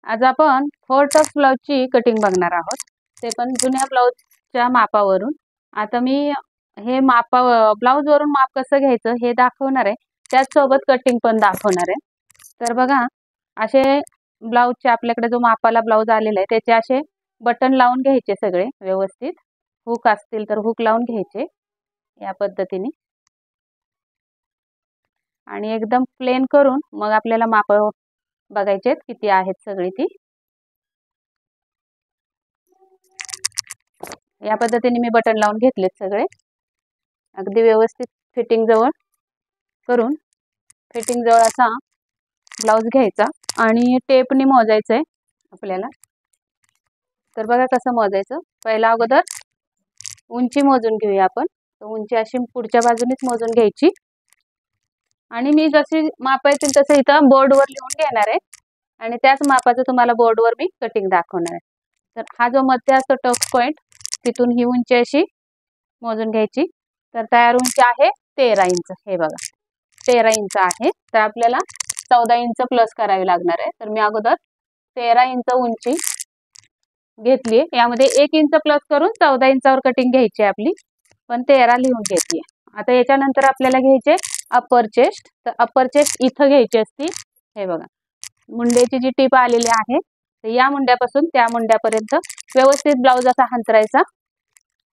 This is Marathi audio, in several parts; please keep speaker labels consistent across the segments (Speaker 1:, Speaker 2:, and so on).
Speaker 1: आज आपण फोर टक्स ब्लाउजची कटिंग बघणार आहोत, ते पण जुन्या ब्लाउजच्या मापावरून। आता मी हे ब्लाउजवरून माप कसं घ्यायचं हे दाखवणार आहे, त्याचसोबत कटिंग पण दाखवणार आहे। तर बघा, असे ब्लाउजचे आपल्याकडे जो मापाला ब्लाउज आलेला आहे त्याचे असे बटन लावून घ्यायचे सगळे व्यवस्थित। हुक असतील तर हुक लावून घ्यायचे या पद्धतीने, आणि एकदम प्लेन करून मग आपल्याला माप बघायचे किती आहेत सगळी ती। या पद्धतीने मी बटन लावून घेतलेत सगळे, अगदी व्यवस्थित फिटिंग जवळ करून फिटिंग जवळ असा ब्लाउज घ्यायचा आणि टेपने मोजायचं आहे आपल्याला। तर बघा कसं मोजायचं, पहिला अगोदर उंची मोजून घेऊया आपण। तर उंची अशी पुढच्या बाजूनेच मोजून घ्यायची, आणि मी जशी माप येतील तसं इथं बोर्डवर लिहून घेणार आहे, आणि त्याच मापाचं तुम्हाला बोर्डवर मी कटिंग दाखवणार आहे। तर हा जो मध्ये असतो टक्स पॉइंट, तिथून ही उंची अशी मोजून घ्यायची। तर तयार उंची आहे 13 इंच। हे बघा 13 इंच आहे, तर आपल्याला 14 इंच प्लस करावी लागणार आहे। तर मी अगोदर 13 इंच उंची घेतली, यामध्ये 1 इंच प्लस करून 14 इंचावर कटिंग घ्यायची आपली, पण 13 लिहून घेतली। आता याच्यानंतर आपल्याला घ्यायचे अप्पर चेस्ट। तर अप्पर चेस्ट इथं घ्यायची असती। हे बघा मुंड्याची जी टीप आलेली आहे, तर या मुंड्यापासून त्या मुंड्यापर्यंत व्यवस्थित ब्लाउज असा हंतरायचा,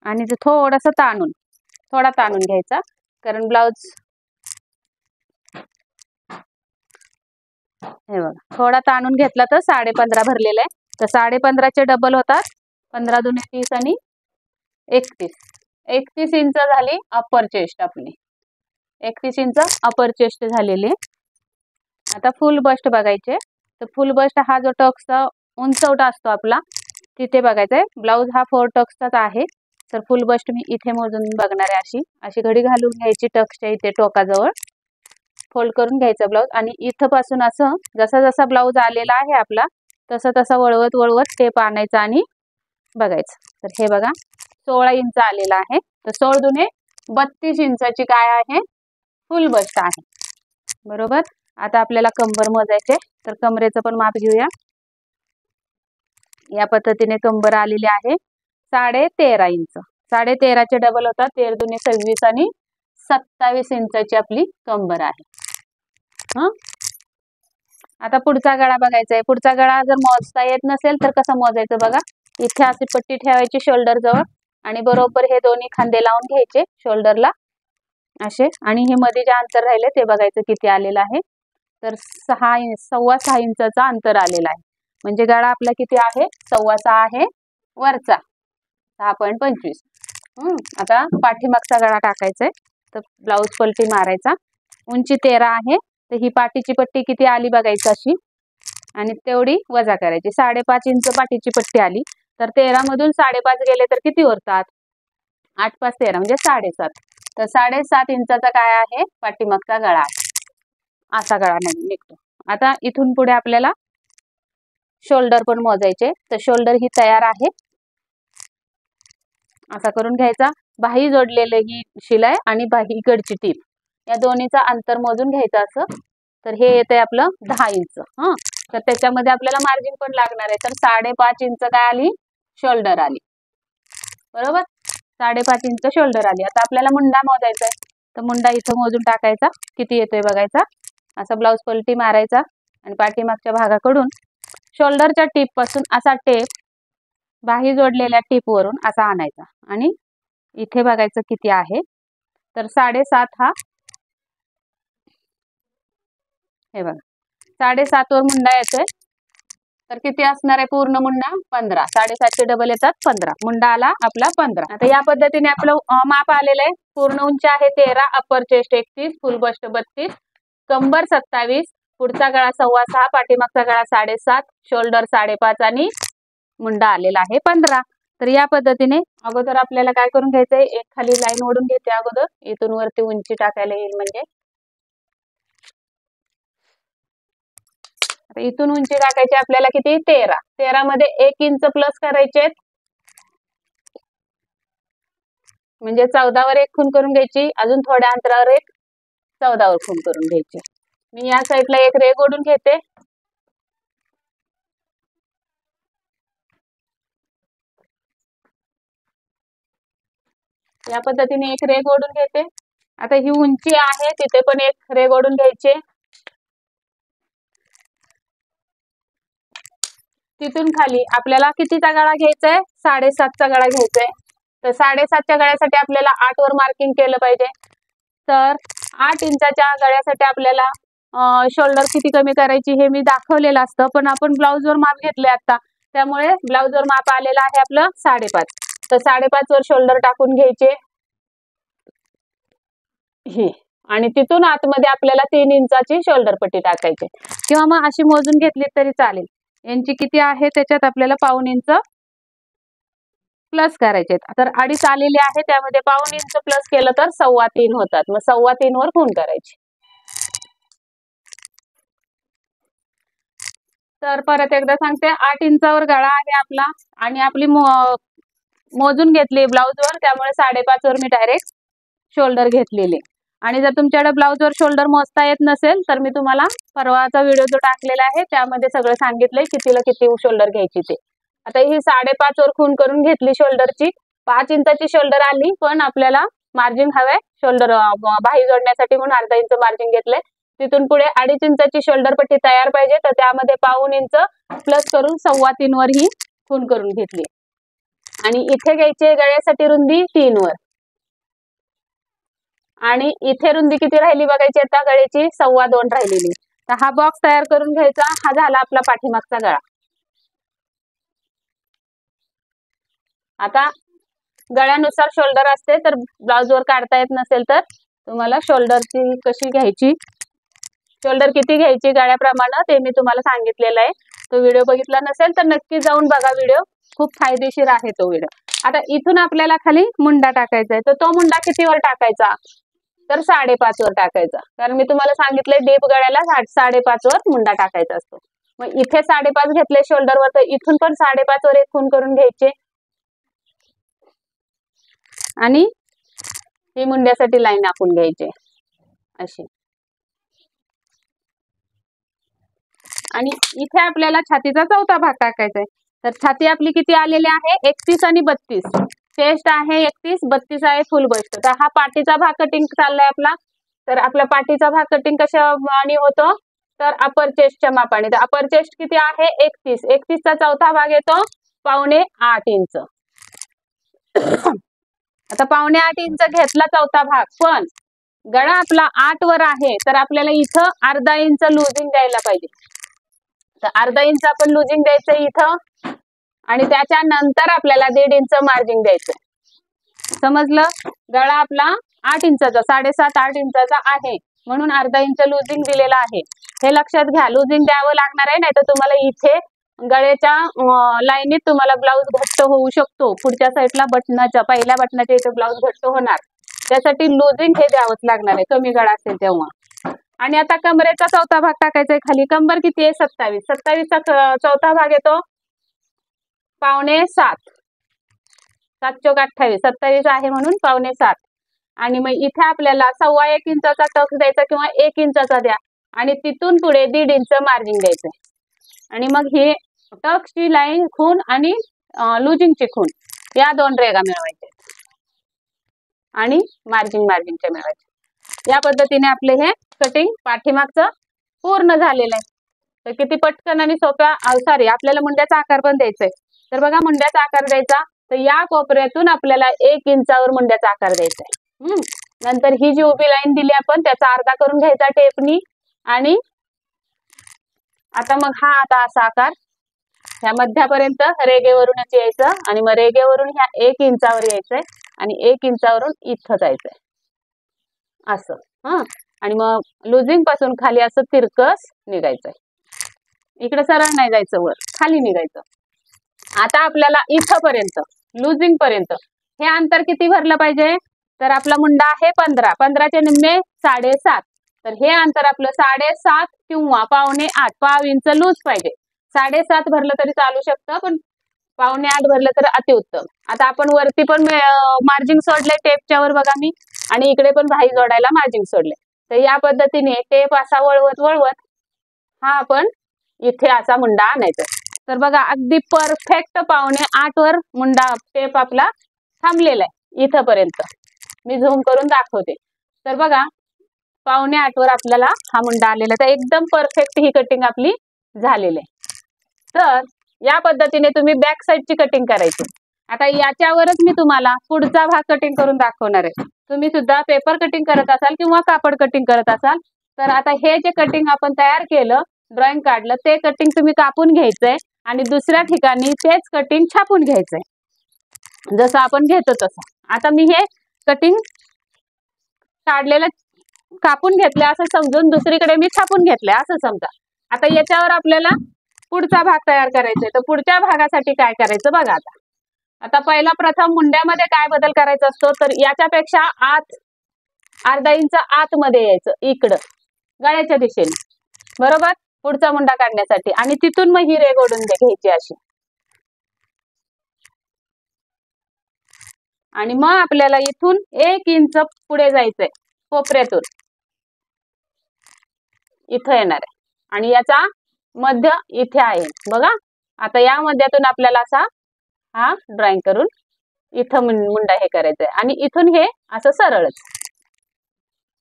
Speaker 1: आणि ते थोडा ताणून घ्यायचा, कारण ब्लाउज हे बघा थोडा ताणून घेतला तर 15.5 भरलेला आहे। तर 15.5चे डबल होतात 15 दुने 30 आणि 31 इंच झाली अप्पर चेस्ट आपली। 31 इंच अप्पर चेस्ट झालेली। आता फुल बस्ट बघायचे। तर फुल बस्ट हा जो टक्सचा उंचवटा असतो आपला, तिथे बघायचा आहे। ब्लाउज हा 4 टक्सचाच आहे, तर फुल बस्ट मी इथे मोजून बघणार आहे। अशी घडी घालून घ्यायची टक्सच्या इथे टोकाजवळ, फोल्ड करून घ्यायचा ब्लाउज, आणि इथं पासून असं जसा जसा ब्लाउज आलेला आहे आपला तसा तसा वळवत टेप आणायचा आणि बघायचं। तर हे बघा 16 इंच आलेला आहे, तर 16 दुने 32 इंचाची काय आहे फुल बस्ट आहे, बरोबर। आता आपल्याला कंबर मोजायचे, तर कमरेचं पण माप घेऊया। या पद्धतीने कंबर आलेली आहे 13.5 इंच। 13.5चे डबल होतात 13 दुने 26 आणि 27 इंचाची आपली कंबर आहे। आता पुढचा गळा बघायचा आहे। पुढचा गळा जर मोजता येत नसेल तर कसं मोजायचं बघा, इथे अशी पट्टी ठेवायची शोल्डर जवळ, आणि बरोबर हे दोन्ही खांदे लावून घ्यायचे शोल्डरला असे, आणि हे मध्ये जे अंतर राहिले ते बघायचं किती आलेलं आहे। तर 6.25 इंचाचा अंतर आलेला आहे, म्हणजे गळा आपला किती आहे 6.25 आहे, वरचा 6.25। आता पाठीमागचा गळा टाकायचा आहे, तर ब्लाउज पलटी मारायचा। उंची 13 आहे, तर ही पाठीची पट्टी किती आली बघायची अशी, आणि तेवढी वजा करायची। 5.5 इंच पाठीची पट्टी आली, तर 13 मधून 5.5 गेले तर किती उरतात, 8 5 13 म्हणजे 7.5। तर 7.5 इंचाचा काय आहे पाठीमागचा गळा आहे, असा गळा निघतो। आता इथून पुढे आपल्याला शोल्डर पण मोजायचे, तर शोल्डर ही तयार आहे, असा करून घ्यायचा। बाही जोडलेले ही शिलाई आणि बाही कडची टीप या दोन्हीचा अंतर मोजून घ्यायचं असं। तर हे येते आपलं 10 इंच। तर त्याच्यामध्ये आपल्याला मार्जिन पण लागणार आहे, तर 5.5 इंच काय आली शोल्डर आली, बरोबर। 5.5 इंच शोल्डर आली। आता आपल्याला मुंडा मोजायचा आहे, तर मुंडा इथं मोजून टाकायचा किती येतोय बघायचा, असा ब्लाउज पलटी मारायचा, आणि पाठीमागच्या भागाकडून शोल्डरच्या टीप पासून असा टेप बाही जोडलेल्या टीप वरून असा आणायचा, आणि इथे बघायचं किती आहे, तर 7.5 हा, हे बघा 7.5 वर मुंडा येतोय, तर किती असणार आहे पूर्ण मुंडा 15। 7.5चे डबल येतात 15, मुंडा आला आपला 15। आता या पद्धतीने आपलं माप आलेलं आहे। पूर्ण उंची आहे 13, अप्पर चेस्ट 31, फुल बस्ट 32, कंबर 27, पुढचा गळा 6.25, पाठीमागचा गळा 7.5, शोल्डर 5.5 आणि मुंडा आलेला आहे 15। तर या पद्धतीने अगोदर आपल्याला काय करून घ्यायचंय, एक खाली लाईन ओढून घेते अगोदर, इथून वरती उंची टाकायला येईल म्हणजे। आता इथून उंची टाकायची आपल्याला किती 13, 13 मध्ये 1 इंच प्लस करायचे, म्हणजे 14 वर एक खून करून घ्यायची, अजून थोड्या अंतरावर एक 14 वर खून करून घ्यायची। मी या साईडला एक रेघ ओढून घेते, या पद्धतीने एक रेघ ओढून घेते. आता ही उंची आहे तिथे पण एक रेघ ओढून घ्यायची. तिथून खाली आपल्याला कितीचा गळा घ्यायचा आहे? 7.5चा गळा घ्यायचा आहे. तर 7.5च्या गळ्यासाठी आपल्याला 8 वर मार्किंग केलं पाहिजे. तर 8 इंचाच्या गळ्यासाठी आपल्याला शोल्डर किती कमी करायची हे मी दाखवलेलं असतं, पण आपण ब्लाऊजवर माप घेतले आता, त्यामुळे ब्लाऊजवर माप आलेलं आहे आपलं 5.5. तर 5.5 वर शोल्डर टाकून घ्यायचे हे, आणि तिथून आतमध्ये आपल्याला 3 इंचाची शोल्डर पट्टी टाकायची, किंवा मग अशी मोजून घेतली तरी चालेल. यांची किती आहे त्याच्यात आपल्याला 1/2 इंच प्लस करायचे. तर 2.5 आलेले आहे, त्यामध्ये 1/2 इंच प्लस केलं तर 3.25 होतात. मग 3.25 वर खूण करायची. तर परत एकदा सांगते, 8 इंचावर गळा आहे आपला आणि आपली मोजून घेतली ब्लाऊजवर, त्यामुळे 5.5 वर मी डायरेक्ट शोल्डर घेतलेले. आणि जर तुमच्याकडे ब्लाऊजवर शोल्डर मोजता येत नसेल तर मी तुम्हाला परवाचा व्हिडिओ जो टाकलेला आहे त्यामध्ये सगळं सांगितलंय कितीला किती शोल्डर घ्यायची ते. आता ही 5.5 वर खूण करून घेतली शोल्डरची. 5 इंचाची शोल्डर आली, पण आपल्याला मार्जिन हवंय शोल्डर बाही जोडण्यासाठी, म्हणून अर्धा इंच मार्जिन घेतलंय. तिथून पुढे 2.5 इंचाची शोल्डर पट्टी तयार पाहिजे, तर त्यामध्ये 1/2 इंच प्लस करून 3.25 वर ही खूण करून घेतली. आणि इथे घ्यायची गळ्यासाठी रुंदी 3 वर, आणि इथे रुंदी किती राहिली बघायची आता गळ्याची 2.25 राहिलेली. तर हा बॉक्स तयार करून घ्यायचा. हा झाला आपला पाठीमागचा गळा. आता गळ्यानुसार शोल्डर असते, तर ब्लाऊजवर काढता येत नसेल तर तुम्हाला शोल्डरची कशी घ्यायची, शोल्डर किती घ्यायची गळ्याप्रमाणे ते मी तुम्हाला सांगितलेलं आहे. तो व्हिडिओ बघितला नसेल तर नक्की जाऊन बघा व्हिडिओ, खूप फायदेशीर आहे तो व्हिडिओ. आता इथून आपल्याला खाली मुंडा टाकायचा आहे, तर तो मुंडा कितीवर टाकायचा? तर 5.5 वर टाकायचा, कारण मी तुम्हाला सांगितलंय डीप गळ्याला 5.5 वर मुंडा टाकायचा असतो. मग इथे 5.5 घेतले शोल्डरवर, तर इथून पण 5.5 वर एक खूण करून घ्यायचे, आणि ही मुंड्यासाठी लाईन आखून घ्यायची अशी. आणि इथे आपल्याला छातीचा चौथा भाग टाकायचा आहे. तर छाती आपली किती आलेली आहे? 31 आणि 32. चेस्ट आहे 31, 32 आहे फुल बस्ट. तर हा पाठीचा भाग कटिंग चाललाय आपला. तर आपला पाठीचा भाग कटिंग कशाने होतो? तर अपर चेस्टच्या मापाने. तर अपर चेस्ट किती आहे? 31. 31 चा चौथा भाग येतो 7.25 इंच. आता 7.25 इंच घेतला चौथा भाग, पण गळा आपला 8 वर आहे, तर आपल्याला इथं अर्धा इंच लुजिंग द्यायला पाहिजे. तर अर्धा इंच आपण लुजिंग द्यायचं इथं, आणि त्याच्यानंतर आपल्याला 1.5 इंच मार्जिन द्यायचं. समजलं? गळा आपला 8 इंचाचा, 7.5-8 इंचाचा आहे, म्हणून अर्धा इंच लुजिंग दिलेला आहे. हे लक्षात घ्या, लुजिंग द्यावं लागणार आहे, नाही तर तुम्हाला इथे गळ्याच्या लाईनीत तुम्हाला ब्लाऊज घट्ट होऊ शकतो. पुढच्या साईडला बटनाच्या, पहिल्या बटनाच्या इथे ब्लाऊज घट्ट होणार, त्यासाठी लुजिंग हे द्यावंच लागणार आहे कमी गळा असेल तेव्हा. आणि आता कमरेचा चौथा भाग टाकायचा आहे खाली. कंबर किती आहे? 27. 27चा चौथा भाग येतो 7.25. 7 चौक 28, 27 आहे म्हणून 7.25. आणि मग इथे आपल्याला 1.25 इंचाचा टक्स द्यायचा, किंवा 1 इंचाचा द्या, आणि तिथून पुढे 1.5 इंच मार्जिन द्यायचंय. आणि मग हे टक्सची लाईन खूण आणि लुजिंगची खूण या 2 रेगा मिळवायच्या, आणि मार्जिनच्या मिळवायच्या. या पद्धतीने आपले हे कटिंग पाठीमागचं पूर्ण झालेलं आहे. तर किती पटकन आणि सोप्या, आपल्याला मुंड्याचा आकार पण द्यायचा आहे. तर बघा, मुंड्याचा आकार द्यायचा, तर या कोपऱ्यातून आपल्याला 1 इंचावर मुंड्याचा आकार द्यायचा आहे. नंतर ही जी उभी लाईन दिली आपण त्याचा अर्धा करून घ्यायचा टेपनी, आणि आता मग हा आता असा आकार ह्या मध्यापर्यंत रेगेवरूनच यायचं, आणि मग रेगेवरून ह्या 1 इंचावर यायचंय, आणि 1 इंचावरून इथं जायचंय असं. आणि मग लुजिंग पासून खाली असं तिरकस निघायचंय. इकडे सरळ नाही जायचं, वर खाली निघायचं. आता आपल्याला इथपर्यंत लुजिंग पर्यंत हे अंतर किती भरलं पाहिजे? तर आपला मुंडा आहे 15. 15चे निम्मे 7.5. तर हे अंतर आपलं 7.5 किंवा 7.25, 1/2 इंच लूज पाहिजे. 7.5 भरलं तरी चालू शकतं, पण 7.25 भरलं तर अतिउत्तम. आता आपण वरती पण मार्जिन सोडलंय टेपच्या वर बघा मी, आणि इकडे पण बाही जोडायला मार्जिन सोडले. तर या पद्धतीने टेप असा वळवत हा आपण इथे असा मुंडा आणायचा. तर बघा, अगदी परफेक्ट 7.25 वर मुंडा टेप आपला थांबलेला आहे. इथपर्यंत मी झूम करून दाखवते. तर बघा 7:45 वर आपल्याला हा मुंडा आलेला, तर एकदम परफेक्ट ही कटिंग आपली झालेली आहे. तर या पद्धतीने तुम्ही बॅक साईडची कटिंग करायची. आता याच्यावरच मी तुम्हाला पुढचा भाग कटिंग करून दाखवणार आहे. तुम्ही सुद्धा पेपर कटिंग करत असाल किंवा कापड कटिंग करत असाल तर आता हे जे कटिंग आपण तयार केलं, ड्रॉइंग काढलं, ते कटिंग तुम्ही कापून घ्यायचंय आणि दुसऱ्या ठिकाणी तेच कटिंग छापून घ्यायचंय, जसं आपण घेतो तसं. आता मी हे कटिंग काढलेलं कापून घेतले असं समजून दुसरीकडे मी छापून घेतले असं समजा. आता याच्यावर आपल्याला पुढचा भाग तयार करायचा आहे. तर पुढच्या भागासाठी काय करायचं बघा. आता पहिला प्रथम मुंड्यामध्ये काय बदल करायचा असतो, तर याच्यापेक्षा आत अर्धा इंच आतमध्ये यायचं, इकडं गळ्याच्या दिशेने, बरोबर, पुढचा मुंडा काढण्यासाठी. आणि तिथून मग ही रेघ ओढून घ्यायची अशी. आणि मग आपल्याला इथून 1 इंच पुढे जायचंय, कोपऱ्यातून इथं येणार आहे आणि याचा मध्य इथे आहे बघा. आता या मध्यातून आपल्याला असा हा ड्रॉइंग करून इथं मुंडा हे करायचंय आणि इथून हे असं सरळच.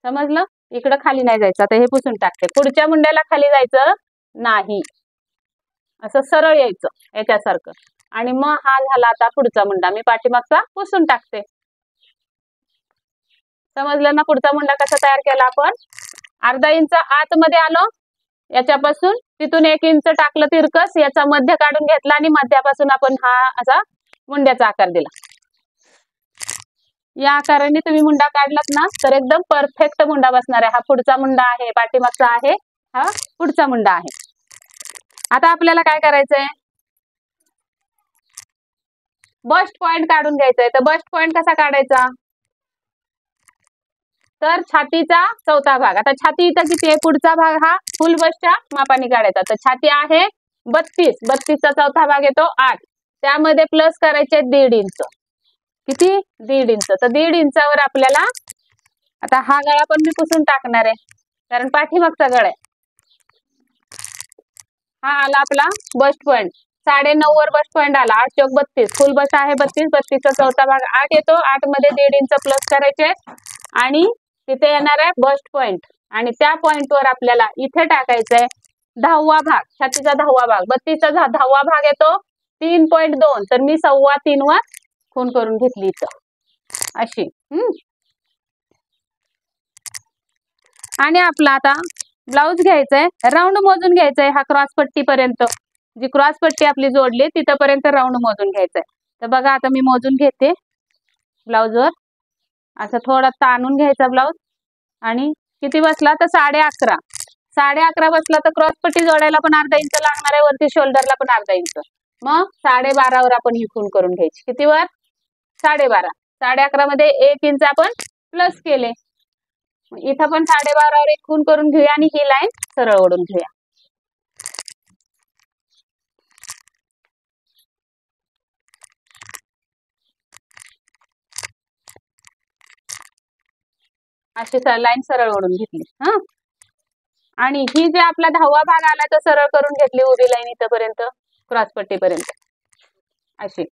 Speaker 1: समजलं? इकडं खाली नाही जायचं. आता हे पुसून टाकते. पुढच्या मुंड्याला खाली जायचं नाही, असं सरळ यायचं याच्यासारखं. आणि मग हा झाला आता पुढचा मुंडा. मी पाठीमागचा पुसून टाकते. समजलं ना पुढचा मुंडा कसा तयार केला आपण? अर्धा इंच आतमध्ये आलो याच्यापासून, तिथून 1 इंच टाकलं तिरकस, याचा मध्य काढून घेतला आणि मध्यापासून आपण हा असा मुंड्याचा आकार दिला. या आकाराने तुम्ही मुंडा काढलात ना तर एकदम परफेक्ट मुंडा बसणार आहे. हा पुढचा मुंडा आहे, पाठीमागचा आहे, हा पुढचा मुंडा आहे. आता आपल्याला काय करायचंय, बस्ट पॉइंट काढून घ्यायचंय. तर बस्ट पॉइंट कसा काढायचा, तर छातीचा चौथा भाग. आता छाती इथं किती आहे, पुढचा भाग हा फुल बस्टच्या मापाने काढायचा. तर छाती आहे 32, 32चा चौथा भाग येतो 8, त्यामध्ये प्लस करायचे 1.5 इंच. किती, 1.5 इंच. तर 1.5 इंचावर आपल्याला आता हा गळा पण मी पुसून टाकणार आहे कारण पाठीमागचा गळा आहे. हा आला आपला बस्ट पॉइंट, 9.5 वर बस्ट पॉइंट आला. 8 चौक 32, फुल बस्ट आहे 32, 32चा चौथा भाग 8 येतो. 8 मध्ये 1.5 इंच प्लस करायचे आणि तिथे येणार आहे बस्ट पॉइंट. आणि त्या पॉइंट वर आपल्याला इथे टाकायचंय 10वा भाग, छातीचा 10वा भाग. 32चा 10वा भाग येतो 3.2, तर मी 3.25 वर खूण करून घेतली इथं अशी. आणि आपला आता ब्लाऊज घ्यायचंय, राऊंड मोजून घ्यायचंय. हा क्रॉस पट्टी पर्यंत, जी क्रॉस पट्टी आपली जोडली तिथपर्यंत राऊंड मोजून घ्यायचंय. तर बघा आता मी मोजून घेते. ब्लाऊजवर असं थोडा ताणून घ्यायचा ब्लाऊज आणि किती बसला तर 11.5, 11.5 बसला. तर क्रॉस पट्टी जोडायला पण अर्धा इंच लागणार आहे, वरती शोल्डरला पण अर्धा इंच. मग 12.5 वर आपण ही खूण करून घ्यायची. किती वर, 12.5. 11.5 मध्ये 1 इंच आपण प्लस केले. इथं पण 12.5 वर एक खूण करून घेऊया आणि ही लाईन सरळ ओढून घेऊया. अशी लाईन सरळ ओढून घेतली. हा, आणि ही जे आपला 10वा भाग आला तो सरळ करून घेतली उभी लाईन इथपर्यंत क्रॉस पट्टीपर्यंत अशी.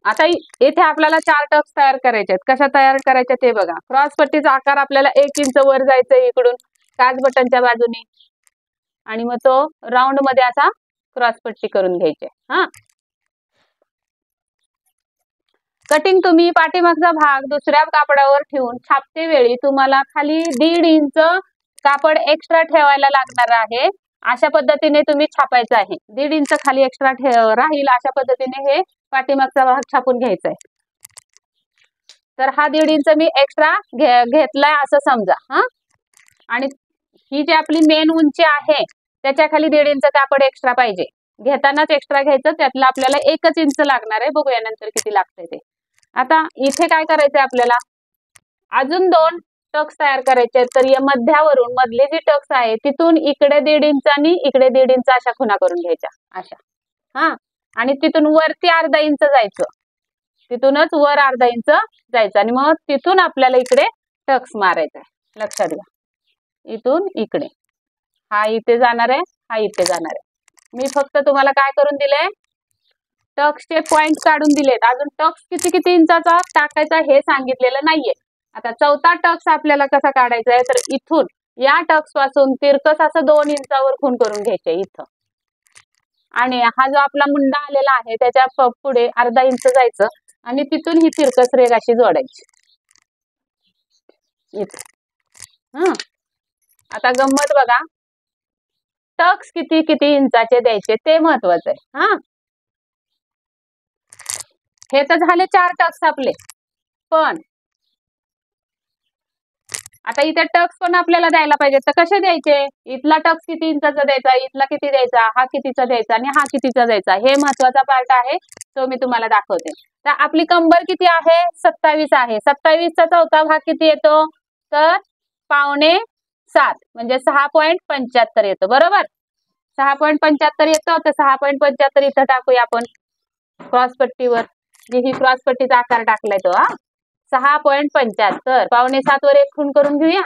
Speaker 1: आता इथे आपल्याला 4 टक्स तयार करायचे आहेत. कशा तयार करायचे ते बघा. क्रॉस पट्टीचा आकार आपल्याला 1 इंच वर जायचंय इकडून काच बटनच्या बाजूने आणि मग तो राऊंड मध्ये असा क्रॉस पट्टी करून घ्यायची. हा, कटिंग तुम्ही पाठीमागचा भाग दुसऱ्या कापडावर ठेवून छापते वेळी तुम्हाला खाली 1.5 इंच कापड एक्स्ट्रा ठेवायला लागणार आहे. अशा पद्धतीने तुम्ही छापायचं आहे. 1.5 इंच खाली एक्स्ट्रा राहील अशा पद्धतीने हे पाठीमागचा भाग छापून घ्यायचा आहे. तर हा 1.5 इंच मी एक्स्ट्रा घेतलाय असं समजा. हा, आणि ही जी आपली मेन उंची आहे त्याच्या खाली 1.5 इंच कापड एक्स्ट्रा पाहिजे. घेतानाच एक्स्ट्रा घ्यायचं, त्यातलं आपल्याला 1 इंच लागणार आहे. बघूया नंतर किती लागतंय ते. आता इथे काय करायचंय आपल्याला, अजून 2 टक्स तयार करायचे आहेत. तर या मध्यावरून मधले जी टक्स आहे तिथून इकडे 1.5 इंच आणि इकडे 1.5 इंच अशा खुणा करून घ्यायच्या अशा. हा, आणि तिथून वरती अर्धा इंच जायचं, तिथूनच वर अर्धा इंच जायचं आणि मग तिथून आपल्याला इकडे टक्स मारायचा आहे. लक्षात घ्या, इथून इकडे हा इथे जाणार आहे, हा इथे जाणार आहे. मी फक्त तुम्हाला काय करून दिलंय, टक्सचे पॉइंट काढून दिलेत, अजून टक्स किती किती इंचाचा टाकायचा हे सांगितलेलं नाहीये. आता चौथा टक्स आपल्याला कसा काढायचा आहे, तर इथून या टक्स पासून तिरकस असं 2 इंचावर खूण करून घ्यायचे इथं, आणि हा जो आपला मुंडा आलेला आहे त्याच्या पुढे अर्धा इंच जायचं आणि तिथून ही तिरकस रेघ अशी जोडायची इथे. आता गंमत बघा, टक्स किती किती इंचाचे द्यायचे ते महत्वाचं आहे. हे तर झाले 4 टक्स आपले, पण आता इथे टक्स पण आपल्याला द्यायला पाहिजे. तर कसे द्यायचे, इथला टक्स किती इंचाचा द्यायचा, इथला किती द्यायचा, हा कितीचा द्यायचा आणि हा कितीचा द्यायचा, हे महत्वाचा पार्ट आहे, तो मी तुम्हाला दाखवते. तर आपली कंबर किती आहे, 27 आहे. 27चा चौथा भाग किती येतो, तर 6.25 म्हणजे 6.75 येतो. बरोबर, 6.75 येतो. तर 6.75 इथं टाकूया आपण क्रॉसपट्टीवर, जी ही क्रॉसपट्टीचा आकार टाकलाय तो. 6.75 6.25 वर एक खूण करून घेऊया.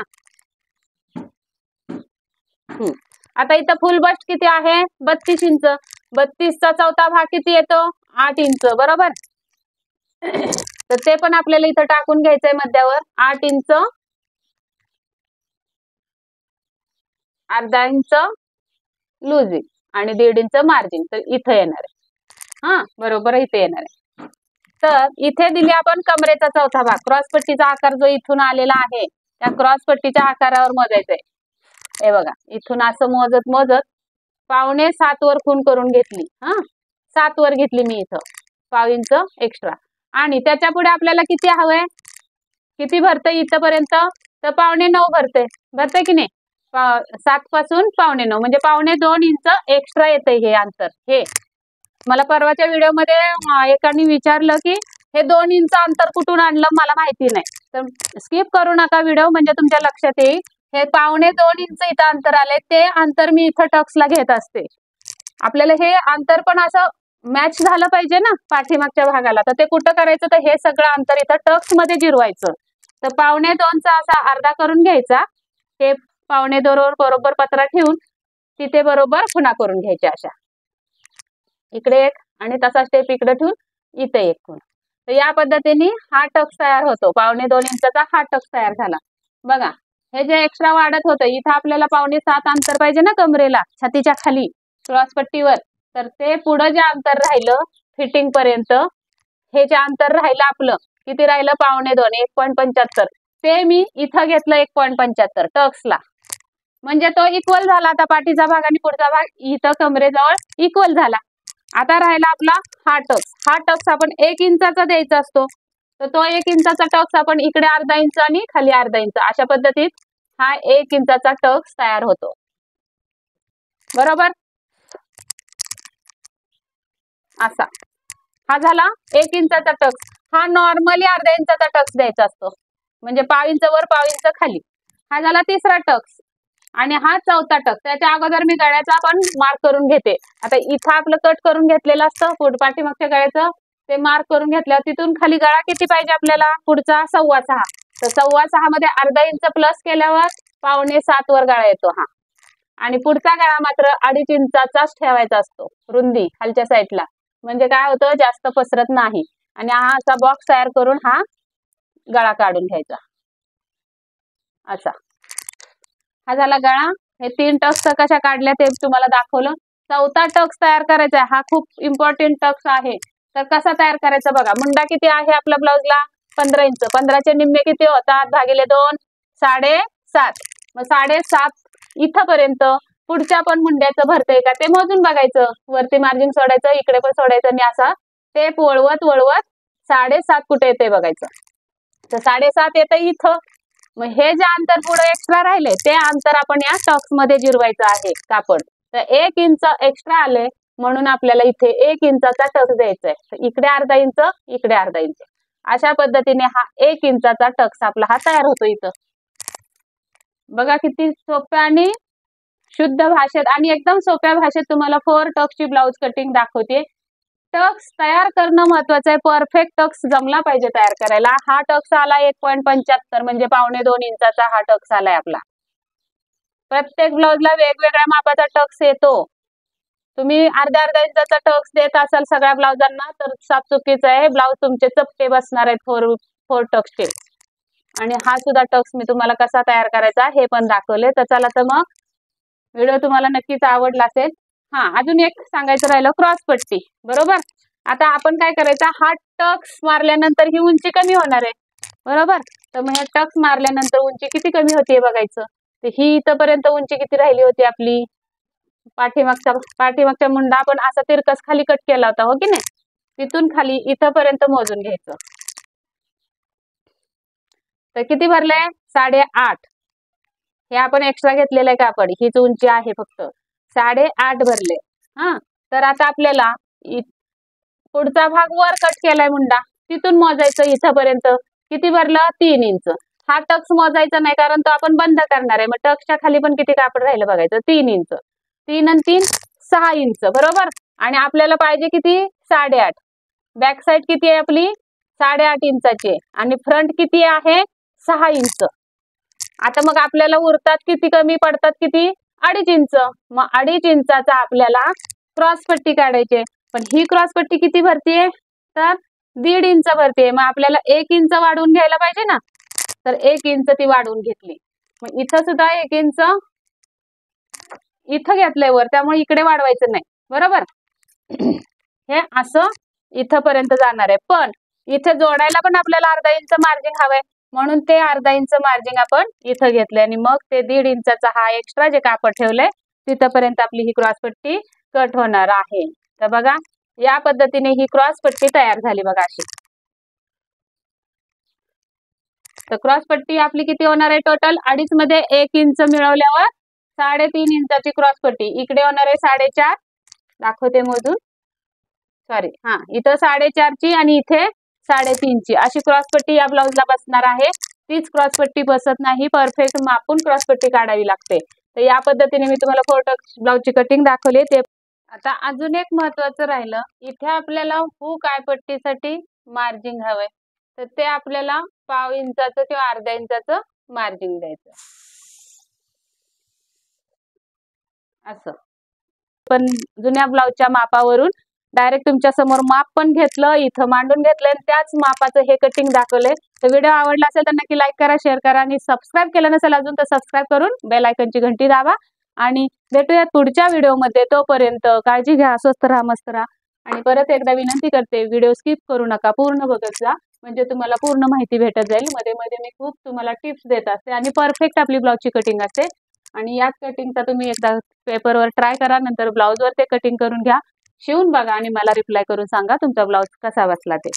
Speaker 1: आता इथं फुल बस्ट किती आहे, 32 इंच. 32चा चौथा भाग किती येतो, 8 इंच. बरोबर, तर ते पण आपल्याला इथं टाकून घ्यायचंय मध्यावर. 8 इंच, अर्धा इंच लुजिंग आणि 1.5 इंच मार्जिन. तर इथं येणार आहे. बरोबर इथे येणार आहे. तर इथे दिली आपण कमरेचा चौथा भाग. क्रॉसपट्टीचा आकार जो इथून आलेला आहे त्या क्रॉसपट्टीच्या आकारावर मोजायचंय. हे बघा, इथून असं मोजत मोजत 6.25 वर खूण करून घेतली. 7 वर घेतली मी इथं, 1/2 इंच एक्स्ट्रा. आणि त्याच्या पुढे आपल्याला किती हवंय, किती भरतंय इथपर्यंत, तर 9.25 भरतंय की नाही. 7 पासून 9.25 म्हणजे 2.25 इंच एक्स्ट्रा येतंय हे अंतर. हे मला परवाच्या व्हिडिओमध्ये एकाने विचारलं की हे 2 इंच अंतर कुठून आणलं, मला माहिती नाही. तर स्किप करू नका व्हिडिओ, म्हणजे तुमच्या लक्षात येईल. हे 2.25 इंच इथं अंतर आले, ते अंतर मी इथं टक्सला घेत असते. आपल्याला हे अंतर पण असं मॅच झालं पाहिजे ना पाठीमागच्या भागाला. तर ते कुठं करायचं, तर हे सगळं अंतर इथं टक्स मध्ये जिरवायचं. तर 2.25चा असा अर्धा करून घ्यायचा. हे 2.25 बरोबर पत्रा ठेवून तिथे बरोबर खुणा करून घ्यायच्या अशा. इकडे एक आणि तसा स्टेप इकडे ठेवून इथे एक खूण. तर या पद्धतीने हा टक्स तयार होतो. 2.25 इंचाचा हा टक्स तयार झाला. बघा, हे जे एक्स्ट्रा वाढत होतं, इथं आपल्याला 6.25 अंतर पाहिजे ना कमरेला, छातीच्या खाली क्रॉसपट्टीवर. तर ते पुढं जे अंतर राहिलं फिटिंग पर्यंत, हे जे अंतर राहिलं आपलं, किती राहिलं, 2.25 1.75, ते मी इथं घेतलं 1.75 टक्सला. म्हणजे तो इक्वल झाला. आता पाठीचा भाग आणि पुढचा भाग इथं कमरेजवळ इक्वल झाला. आता राहिला आपला हा टक्स. हा टक्स आपण 1 इंचाचा द्यायचा असतो. तर तो 1 इंचाचा टक्स आपण इकडे अर्धा इंच आणि खाली अर्धा इंच अशा पद्धतीत हा 1 इंचाचा टक्स तयार होतो. बरोबर, असा हा झाला 1 इंचाचा टक्स. हा नॉर्मली अर्धा इंचाचा टक्स द्यायचा असतो, म्हणजे 1/2 इंच वर 1/2 इंच खाली. हा झाला तिसरा टक्स आणि हा चौथा टक्स. त्याच्या अगोदर मी गळ्याचा पण मार्क करून घेते. आता इथं आपलं कट करून घेतलेलं असतं पाठीमागच्या गळ्याचं, ते मार्क करून घेतल्यावर तिथून खाली गळा किती पाहिजे आपल्याला, पुढचा 6.25. तर 6.25 मध्ये अर्धा इंच प्लस केल्यावर 6.25 वर गळा येतो हा. आणि पुढचा गळा मात्र 2.5 इंचाचाच ठेवायचा असतो रुंदी खालच्या साईडला, म्हणजे काय होतं, जास्त पसरत नाही. आणि हा असा बॉक्स तयार करून हा गळा काढून घ्यायचा असा. हा झाला गळा. हे 3 टक्स कशा काढल्या ते तुम्हाला दाखवलं. चौथा टक्स तयार करायचा, हा खूप इम्पॉर्टंट टक्स आहे. तर कसा तयार करायचा बघा. मुंडा किती आहे आपल्या ब्लाउजला, 15 इंच. 15चे निम्मे किती होतात, भागिले 2, 7.5. मग 7.5 इथपर्यंत पुढच्या पण मुंड्याचं भरतंय का ते मोजून बघायचं. वरती मार्जिन सोडायचं, इकडे पण सोडायचं आणि असा टेप वळवत वळवत 7.5 कुठे येते बघायचं. तर 7.5 येतं इथं. मग हे जे अंतर पुढे एक्स्ट्रा राहिले ते अंतर आपण या टक्स मध्ये जिरवायचं आहे कापड. तर 1 इंच एक्स्ट्रा आले म्हणून आपल्याला इथे 1 इंचाचा टक्स द्यायचा आहे. तर इकडे अर्धा इंच, इकडे अर्धा इंच, अशा पद्धतीने हा 1 इंचाचा टक्स आपला हा तयार होतो इथं. बघा किती सोप्या आणि शुद्ध भाषेत आणि एकदम सोप्या भाषेत तुम्हाला 4 टक्सची ब्लाउज कटिंग दाखवते. टक्स तयार करणं महत्वाचं आहे. परफेक्ट टक्स जमला पाहिजे तयार करायला. हा टक्स आला 1.75 म्हणजे 2.25 इंचाचा हा टक्स आलाय आपला. प्रत्येक ब्लाउजला वेगवेगळ्या मापाचा टक्स येतो. तुम्ही अर्ध्या अर्ध्या इंचाचा टक्स देत असाल सगळ्या ब्लाउजांना तर साफ चुकीचं आहे. ब्लाउज तुमचे चपटे बसणार आहेत फोर टक्सचे. आणि हा सुद्धा टक्स मी तुम्हाला कसा तयार करायचा हे पण दाखवले. तर चला तर मग व्हिडिओ तुम्हाला नक्कीच आवडला असेल. हा, अजून एक सांगायचं राहिलं, क्रॉस पट्टी. बरोबर, आता आपण काय करायचं, हा टक्स मारल्यानंतर ही उंची कमी होणार आहे. बरोबर, तर मग हे टक्स मारल्यानंतर उंची किती कमी होतीये बघायचं. तर ही इथपर्यंत उंची किती राहिली होती आपली, पाठीमागचा मुंडा आपण असा तिरकस खाली कट केला होता, हो की नाही. तिथून खाली इथपर्यंत मोजून घ्यायचं. तर किती भरले, 8.5. हे आपण एक्स्ट्रा घेतलेलं आहे कापड, हीच उंची आहे फक्त 8.5 भरले. हा, तर आता आपल्याला पुढचा भाग वर कट केलाय मुंडा, तिथून मोजायचं इथपर्यंत किती भरलं, 3 इंच. हा टक्स मोजायचा नाही कारण तो आपण बंद करणार आहे. मग टक्सच्या खाली पण किती कापड राहिलं बघायचं, 3 इंच. 3 आणि 3 6 इंच. बरोबर, आणि आपल्याला पाहिजे किती, 8.5. बॅक साईड किती आहे आपली, 8.5 इंचाची आणि फ्रंट किती आहे, 6 इंच. आता मग आपल्याला उरतात किती, कमी पडतात किती, 2.5 इंच. मग 2.5 इंचाचा आपल्याला क्रॉस पट्टी काढायची. पण ही क्रॉस पट्टी किती भरतीये, तर 1.5 इंच भरतीये. मग आपल्याला 1 इंच वाढवून घ्यायला पाहिजे ना, तर 1 इंच ती वाढवून घेतली. मग इथं सुद्धा 1 इंच इथं घेतलंय वर, त्यामुळे इकडे वाढवायचं नाही. बरोबर, हे असं इथपर्यंत जाणार आहे. पण इथे जोडायला पण आपल्याला अर्धा इंच मार्जिन हवंय, म्हणून ते अर्धा इंच मार्जिन आपण इथं घेतलंय. आणि मग ते 1.5 इंचाचा हा एक्स्ट्रा जे कापड ठेवलंय तिथपर्यंत आपली ही क्रॉस पट्टी कट होणार आहे. तर बघा, या पद्धतीने ही क्रॉस पट्टी तयार झाली बघा अशी. तर क्रॉस पट्टी आपली किती होणार आहे टोटल, 2.5 मध्ये 1 इंच मिळवल्यावर 3.5 इंचाची क्रॉस पट्टी. इकडे होणार आहे 4.5, दाखवते मोजून, सॉरी, हा, इथं 4.5 ची आणि इथे 3.5 ची अशी क्रॉस पट्टी या ब्लाउजला बसणार आहे. तीच क्रॉस पट्टी बसत नाही, परफेक्ट मापून क्रॉस पट्टी काढावी लागते. तर या पद्धतीने मी तुम्हाला 4 टक्स ब्लाउजची कटिंग दाखवली. ते आता अजून एक महत्वाचं राहिलं, इथे आपल्याला हुक आय पट्टीसाठी मार्जिन हवंय. तर ते आपल्याला 1/2 इंचाचं किंवा अर्ध्या इंचाचं मार्जिन द्यायचं असं. पण जुन्या ब्लाउजच्या मापावरून डायरेक्ट तुमच्या समोर माप पण घेतलं, इथं मांडून घेतलंय, त्याच मापाचं हे कटिंग दाखवलंय. तर व्हिडिओ आवडला असेल तर नक्की लाईक करा, शेअर करा आणि सबस्क्राईब केलं नसेल अजून तर सबस्क्राईब करून बेल आयकॉनची घंटी दाबा. आणि भेटूयात पुढच्या व्हिडिओमध्ये. तोपर्यंत काळजी घ्या, स्वस्त राहा, मस्त राहा. आणि परत एकदा विनंती करते, व्हिडिओ स्किप करू नका, पूर्ण बघत जा, म्हणजे तुम्हाला पूर्ण माहिती भेटत जाईल. मध्ये मध्ये मी खूप तुम्हाला टिप्स देत असते आणि परफेक्ट आपली ब्लाउजची कटिंग असते. आणि याच कटिंगचा तुम्ही एकदा पेपरवर ट्राय करा, नंतर ब्लाउजवर ते कटिंग करून घ्या, शिवून बघा आणि मला रिप्लाय करून सांगा तुमचा ब्लाउज कसा बसला ते.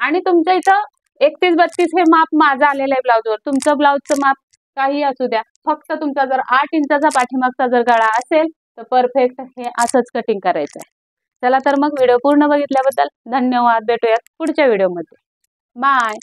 Speaker 1: आणि तुमच्या इथं 31-32 हे माप माझं आलेलं आहे ब्लाउजवर. तुमचं ब्लाउजचं माप काही असू द्या, फक्त तुमचा जर 8 इंचाचा पाठीमागचा जर गळा असेल तर परफेक्ट हे असंच कटिंग करायचं आहे. चला तर मग व्हिडिओ पूर्ण बघितल्याबद्दल धन्यवाद. भेटूयात पुढच्या व्हिडिओमध्ये. बाय.